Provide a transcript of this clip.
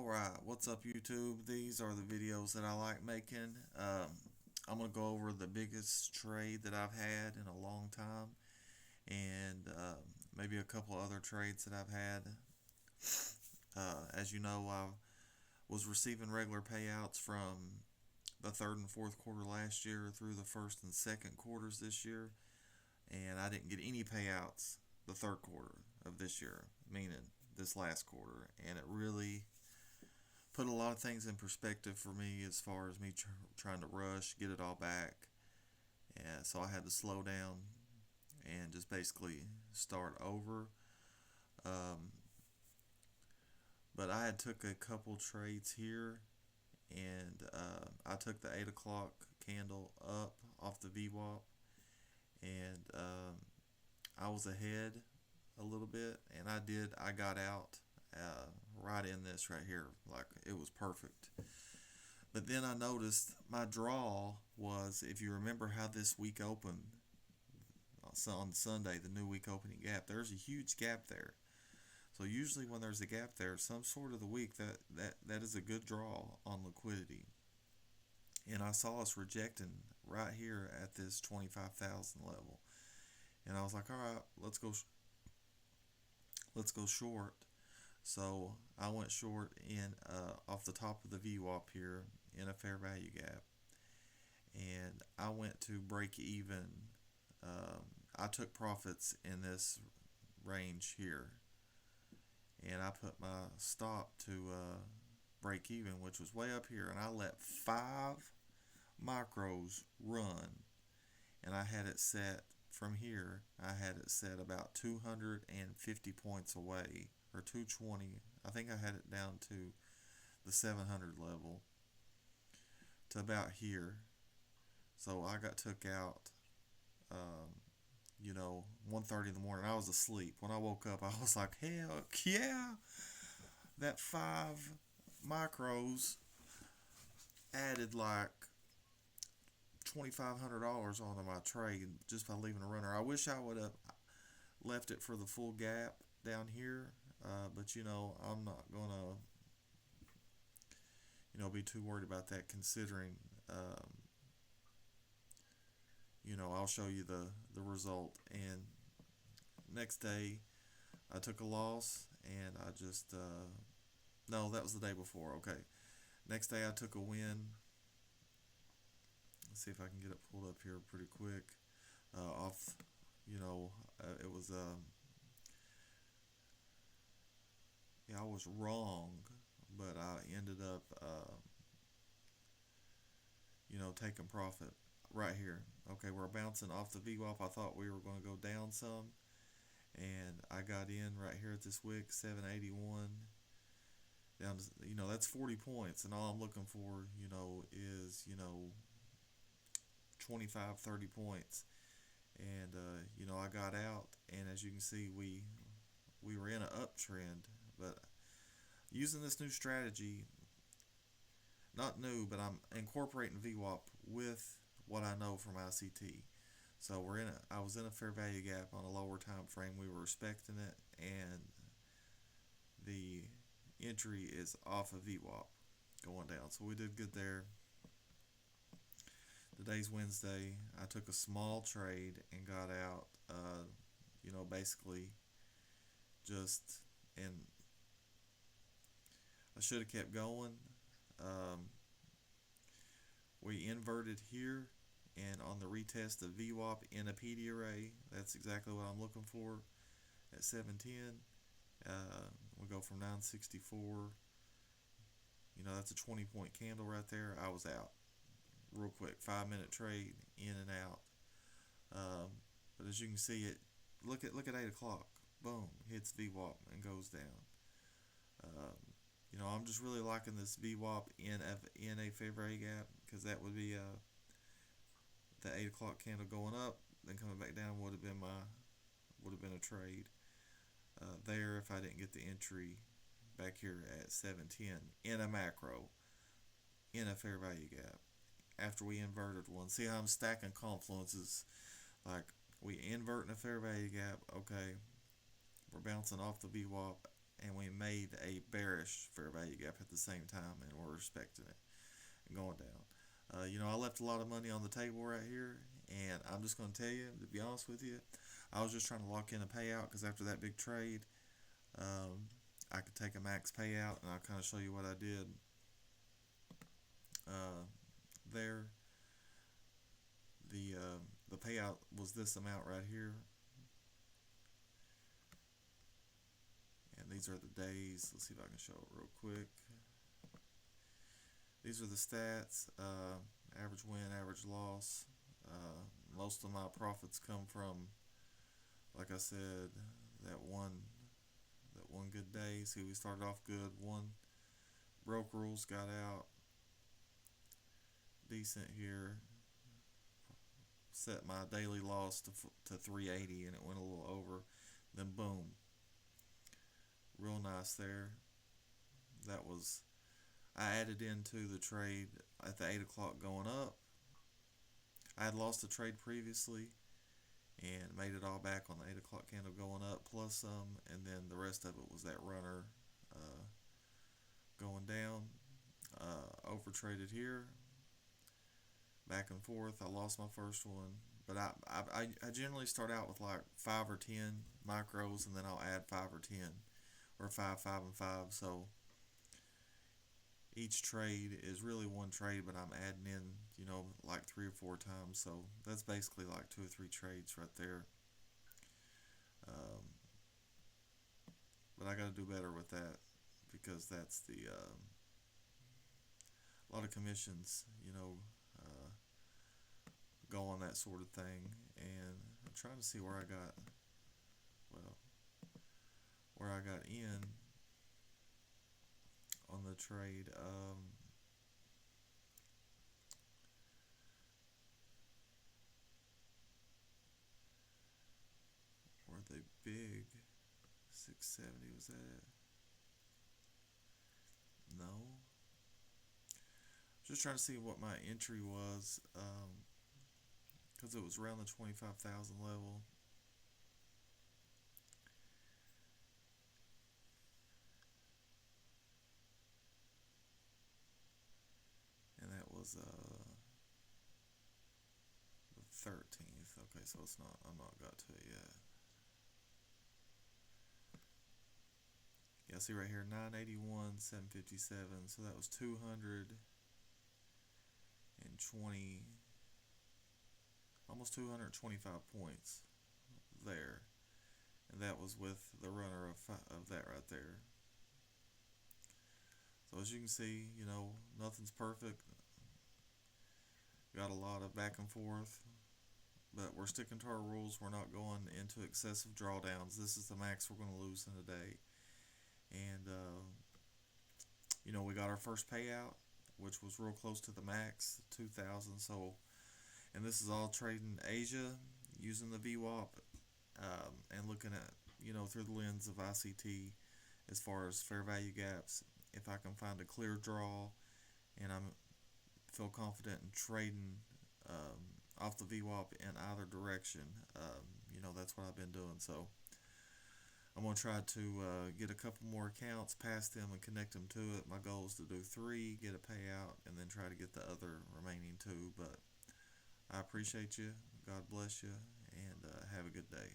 Alright, what's up YouTube? These are the videos that I like making. I'm going to go over the biggest trade that I've had in a long time and maybe a couple other trades that I've had. As you know, I was receiving regular payouts from the third and fourth quarter last year through the first and second quarters this year, and I didn't get any payouts the third quarter of this year, meaning this last quarter, and it really put a lot of things in perspective for me as far as me trying to rush, get it all back. And so I had to slow down and just basically start over. Um, but I had took a couple trades here, and I took the 8 o'clock candle up off the VWAP, and I was ahead a little bit, and I got out right in this right here, like it was perfect. But then I noticed my draw was, if you remember how this week opened, so on Sunday, the new week opening gap, there's a huge gap there. So usually when there's a gap there, some sort of the week, that is a good draw on liquidity. And I saw us rejecting right here at this 25,000 level. And I was like, all right, let's go short. So I went short in off the top of the VWAP here in a fair value gap, and I went to break even. I took profits in this range here, and I put my stop to break even, which was way up here, and I let 5 micros run, and I had it set from here. I had it set about 250 points away, or 220. I think I had it down to the 700 level to about here. So I got took out, 1:30 in the morning. I was asleep. When I woke up, I was like, hell yeah! That 5 micros added like $2,500 onto my trade just by leaving a runner. I wish I would have left it for the full gap down here, but I'm not gonna be too worried about that, considering I'll show you the result. And next day I took a loss, and I just no, that was the day before. Okay, next day I took a win. Let's see if I can get it pulled up here pretty quick. Off, it was yeah, I was wrong, but I ended up taking profit right here. Okay, we're bouncing off the VWAP. I thought we were going to go down some, and I got in right here at this wick, 781 down to, that's 40 points, and all I'm looking for, is 25, 30 points. And I got out, and as you can see, we were in an uptrend. But using this new strategy, not new, but I'm incorporating VWAP with what I know from ICT. So I was in a fair value gap on a lower time frame. We were respecting it, and the entry is off of VWAP going down. So we did good there. Today's Wednesday. I took a small trade and got out. Basically just, and I should have kept going. Um, we inverted here, and on the retest of VWAP in a PD array, that's exactly what I'm looking for at 710. We go from 964. That's a 20-point candle right there. I was out real quick. 5-minute trade, in and out. But as you can see, look at 8 o'clock. Boom, hits VWAP and goes down. I'm just really liking this VWAP in a fair value gap, because that would be the 8 o'clock candle going up, then coming back down would have been a trade there if I didn't get the entry back here at 710 in a macro, in a fair value gap, after we inverted one. See how I'm stacking confluences? Like, we invert in a fair value gap. Okay, we're bouncing off the VWAP, and we made a bearish fair value gap at the same time, and we're respecting it and going down. I left a lot of money on the table right here, and I'm just going to tell you, to be honest with you, I was just trying to lock in a payout because after that big trade, I could take a max payout, and I'll kind of show you what I did there. The payout was this amount right here, and these are the days. Let's see if I can show it real quick. These are the stats: average win, average loss. Most of my profits come from, like I said, that one good day. See, we started off good. One broke rules, got out decent here. Set my daily loss to 380, and it went a little over. Then boom, real nice there. That was, I added into the trade at the 8 o'clock going up. I had lost a trade previously and made it all back on the 8 o'clock candle going up plus some, and then the rest of it was that runner going down. Over traded here, back and forth. I lost my first one, but I generally start out with like 5 or 10 micros, and then I'll add 5 or 10, or 5, 5, and 5. So each trade is really one trade, but I'm adding in, like 3 or 4 times. So that's basically like 2 or 3 trades right there. But I got to do better with that, because that's a lot of commissions, go on that sort of thing. And I'm trying to see where I got in on the trade. Were they big? 670, was that it? No. Just trying to see what my entry was, because it was around the 25,000 level. And that was the 13th. Okay, so I'm not got to it yet. Yeah, see right here, 981, 757. So that was 220, almost 225 points there. And that was with the runner of that right there. So as you can see, nothing's perfect. Got a lot of back and forth, but we're sticking to our rules. We're not going into excessive drawdowns. This is the max we're going to lose in a day. And we got our first payout, which was real close to the max, 2,000. So, and this is all trading Asia using the VWAP, and looking at, through the lens of ICT as far as fair value gaps. If I can find a clear draw, and I feel confident in trading off the VWAP in either direction, that's what I've been doing. So I'm going to try to get a couple more accounts, pass them, and connect them to it. My goal is to do 3, get a payout, and then try to get the other remaining 2. But I appreciate you. God bless you, and have a good day.